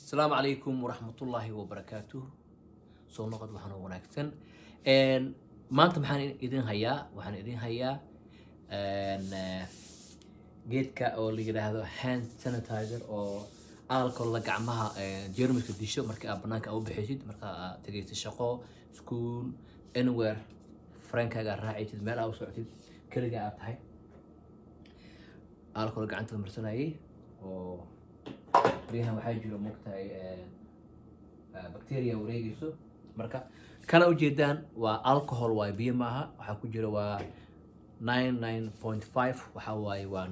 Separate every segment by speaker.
Speaker 1: السلام عليكم ورحمة الله وبركاته. soo noqod waxaan ugu wanaagsan maanta maxaan idin hayaa geedka oo la yiraahdo hand sanitizer oo alcohol la gacmaha jeermiska disho marka aad banaanka u bixisid marka aad tagaysid shaqo school anywhere frankaaga raacaysid meel aad u socotid kaliya aad tahay alcohol gacanta marsanayay oo biyaha waxaa jiro moogtahay bacteria wareegayso marka kana ujeedaan waa alcohol waa biyo maaha waxaa ku jira waa 99.5 waxa waaye waa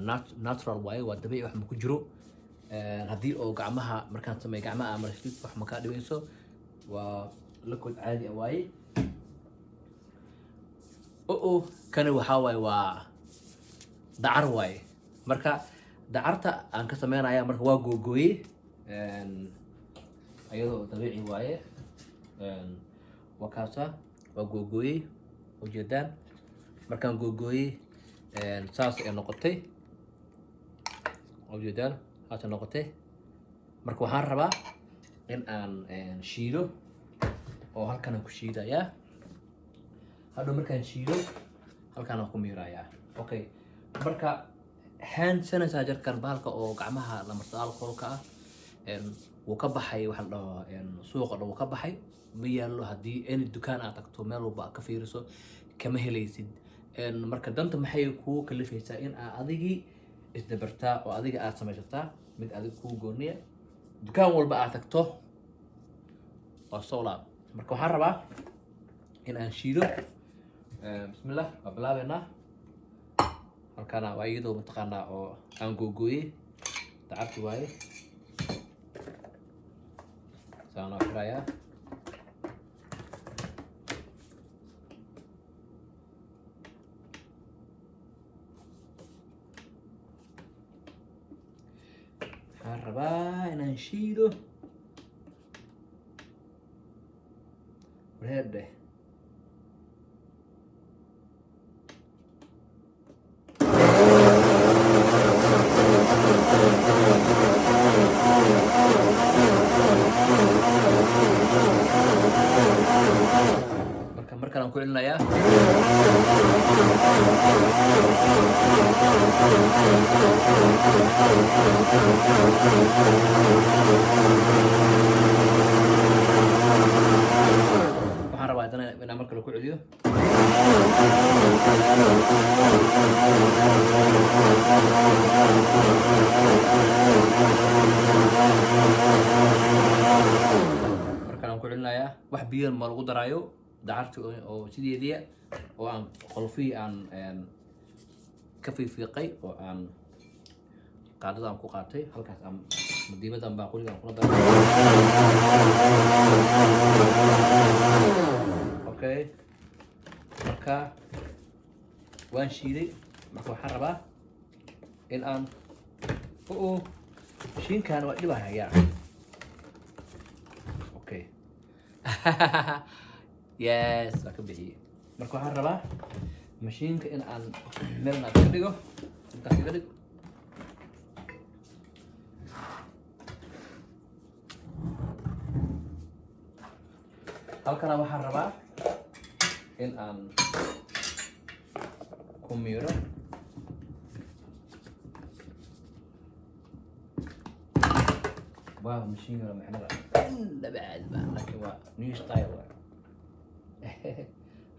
Speaker 1: natural waaye waa dabiici wax ma ku jiro haddii oo gacmaha markaan sameey gacmaha amarsid wax ma ka dhibayso waa liquid caadi waaye kana waxa waaye waa dacar waaye marka dacarta aan ka sameynaya marka waa googooyay ayadoo dabiici waaye wakaasa waa googooyay ujeedaan markaan googooyay saas ay noqotay ujeedaan saas ay noqotay marka waxaan rabaa in aan shiido oo halkan ku shiidayaa hadhow markaan shiido halkan aan ku miirayaa okay marka hand sanitizer kan bahalka oo gacmaha la marto alcoholka ah wuu ka baxay waxa la dhaho suuqa dhan wuu ka baxay ma yaalo haddii any dukaan aad tagto meel walba ka fiiriso kama helaysid marka danta maxay ku kalifaysaa in aad adigii isdabartaa oo adiga aad samaysataa mid adig ku gooniya dukaan walba aad tagto waa solar marka waxaan rabaa in aan shiido bismillah waa bilaabeynaa halkana waa iyadoo mataqaanaa oo aan googooyay dacarti waaye saana xirayaa waxaan rabaa inaan shiido reerde markaan ku celinayaa waxaan rabaa inaan mar kale ku celiyo markaan ku celinayaa wax biyo ma lagu daraayo dacarti oo sideedii oo aan qolfii aan ka fiiqay oo aan qaadadan ku qaatay halkaas aan madiimadan baa qoligan kula daray okay marka waan shiiday marka waxaan rabaa in aan shiinkan waa dhibahayaa okay yes waa ka bixiyey marka waxaan rabaa mashiinka in aan meelna ka dhigo intaas iga dhig halkana waxaan rabaa in aan ku miiro waa mashiinka maxamada labaad baa laakiin waa new style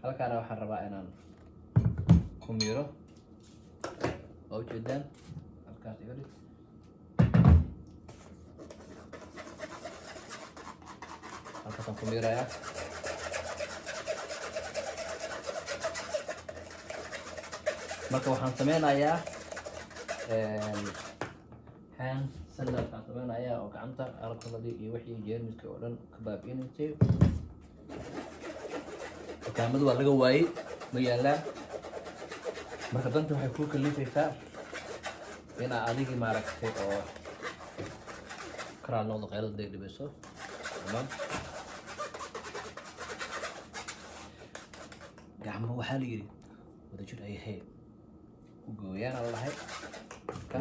Speaker 1: halkaana waxaan rabaa inaan ku miiro oo ujeedaan halkaas iga dhig halkaasaan ku miirayaa marka waxaan sameynayaa hand sanitizer aan sameynayaa oo gacanta alcoholadii iyo wixii jeermiska oo dhan ka baabi'inaysay dukaamadu waa laga waayey ma yaalaan marka danta waxay kuu kalifaysaa inaa adigii maaragtay oo karaal noqdo qaylada day dhibayso tamam gacmo waxaa la yidhi wadajir ay ahayd ku gooyaan ala lahay ka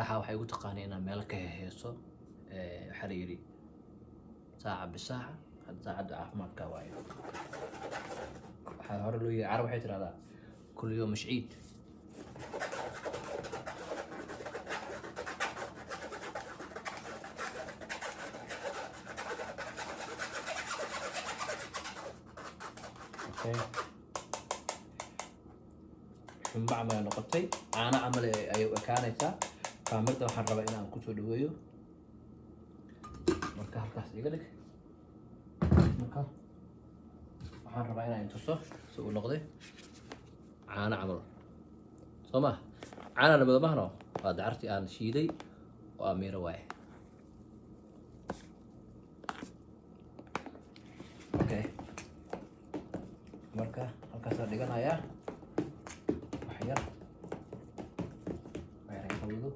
Speaker 1: dhaxaa waxay ugu taqaanay inaan meel ka heeso waxaa la yidhi saaca bisaaca hadda saacadda caafimaadka waayo waxaa hore loo yidhi carab waxay tirahdaa kul yoom ish ciid xumba camal ay noqotay caano camal ayay u ekaanaysaa kaamirda waxaan rabaa inaan kusoo dhaweeyo marka halkaas iga dhig marka waxaan rabaa inaan tuso si uu noqday caano camal soo ma caana labada mahno waa dacartii aan shiiday oo amiiro waaye okay marka halkaasaan dhiganayaa wax yar qawido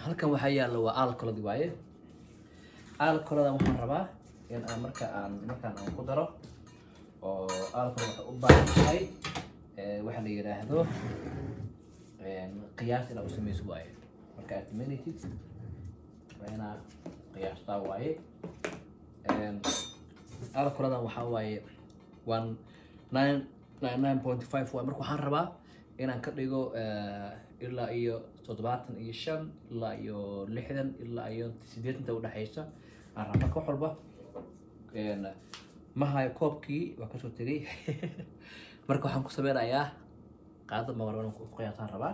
Speaker 1: halkan waxaa yaalla waa alcoholadi waaye alcoholada waxaan rabaa in aan markaan aan ku daro oo alcohol waxay u baahan tahay waxa la yiraahdo qiyaas inaad u samayso waaye marka aad sameynaysid waa inaad qiyaastaa waaye alcoholadan waxaa waaye 9.5 waaye marka waxaan rabaa inaan ka dhigo ilaa iyo 75 ilaa iyo 60 ilaa iyo 80 u dhaxaysa aan rabaa marka wax walba ma hayo koobkii waa kasoo tegay marka waxaan ku sameynayaa qaado magarban ku qiyaasaan rabaa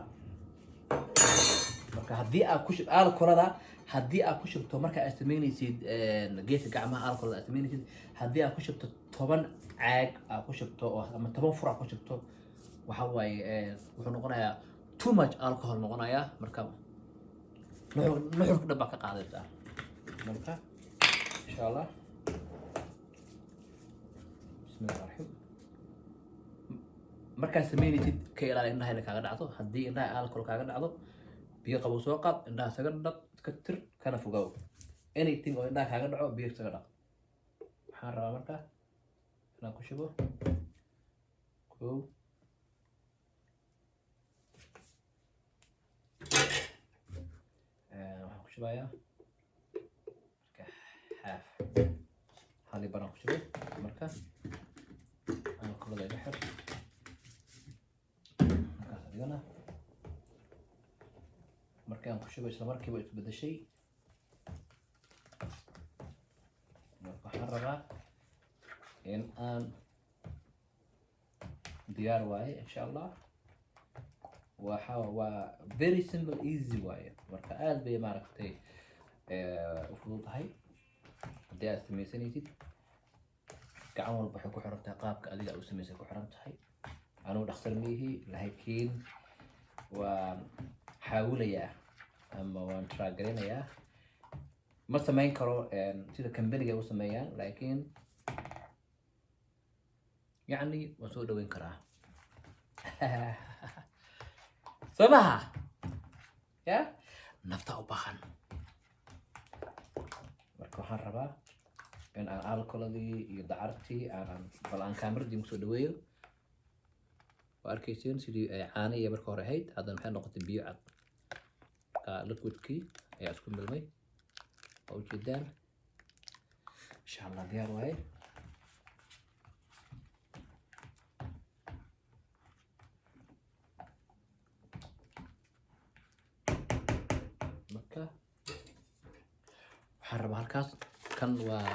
Speaker 1: marka haddii aad ku shubto alcoholada haddii aad ku shubto marka aad sameynaysid geedka gacmaha alcoholada aad sameynaysid haddii aad ku shubto 10 caag aad ku shubto oo ama 10 fur aad ku shubto waxa waaye wuxuu noqonayaa too much alcohol noqonayaa marka nuxurka dhan baa ka qaadaysaa marka insha allah bismillahi rahim markaad sameynaysid ka ilaali indhaha inay kaaga dhacdo haddii indhaha alcohol kaaga dhacdo biyo qabow soo qaad indhaha isaga dhaq iska tir kana fogow anything oo indhaha kaaga dhaco biyo isaga dhaq waxaan rabaa marka inaan ku shubo kow waxaan ku shubayaa marka half hali banaan ku shubay marka alcoholada iga xir markaas adigana markaan ku shubay isla markiiba isbedeshay marka waxaan rabaa in aan diyaar waaye insha allah waa very simple easy waaye marka aad bay maaragtay u fududahay haddii aad samaysanaysid gacan walba waxay ku xiran tahay qaabka adiga aad u samaysay ku xiran tahay anugu dhaqsar miihi laakiin waan xaawulayaa ama waan tiragarinayaa ma samayn karo sida kambaniga u sameeyaan laakiin yacni waan soo dhaweyn karaa soo maha ya nafta u baahan marka waxaan rabaa in aan alcoholadii iyo dacartii bal aan kaameradii kusoo dhaweeyo waa arkayseen sidii ay caaniya marka hore ahayd haddana maxay noqotay biyo cad marka liquidkii ayaa isku milmay waa ujeedaan insha allah diyaar waaye marka waxaan rabaa halkaas kan waa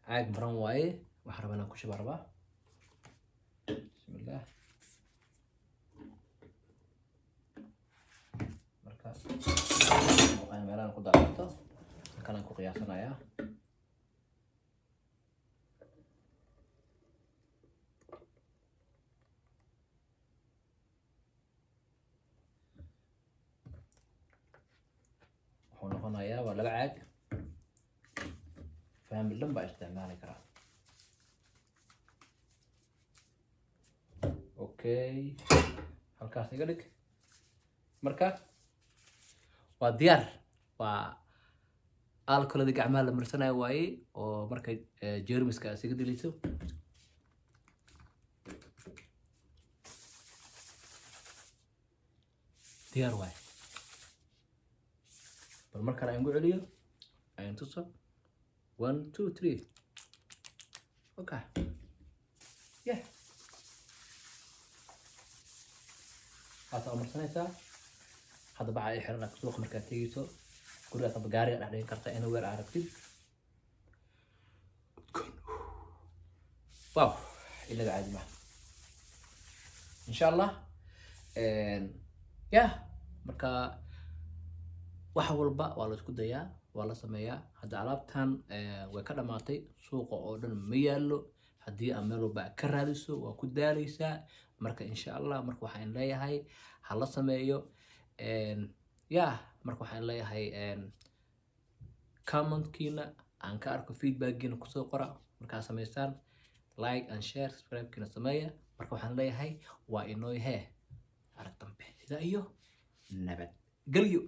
Speaker 1: caag maran waaye waxaan rabaa inaan ku shuba rabaa bismillah marka waxaan meelahan ku daaqato halkan ku qiyaasanayaa wuxuu noqonayaa waa laba caag فهم اللون بقى استعمالي كرا اوكي halkaas iga dhig marka waa diyaar waa alcoholada gacmaha la marsanayo waaye oo markay jeermiska isaga dilayso diyaar waay bal mar kale aan ugu celiyo ayaan tuso 1 2 3 okay yeah hata marsanaysaa hadda bacaa ay xiran suuqa markaad tegeyso gurigaas hadda gaariga dhex dhigi karta anywhere aragtid wow inaga caadi maaha insha allah yeah marka wax walba waa la isku dayaa waa la sameeyaa hadda alaabtan way ka dhamaatay suuqa oo dhan ma yaallo haddii aad meel walba ka raadiso waa ku daalaysaa marka insha allah marka waxaan leeyahay ha la sameeyo yeah marka waxaan leeyahay commentkiina aan ka arko feedbackkiina kusoo qora markaa samaystaan like and share subscribe-kiina sameeya marka waxaan leeyahay waa inoo hee arag dambe sidaa iyo nabad gelyo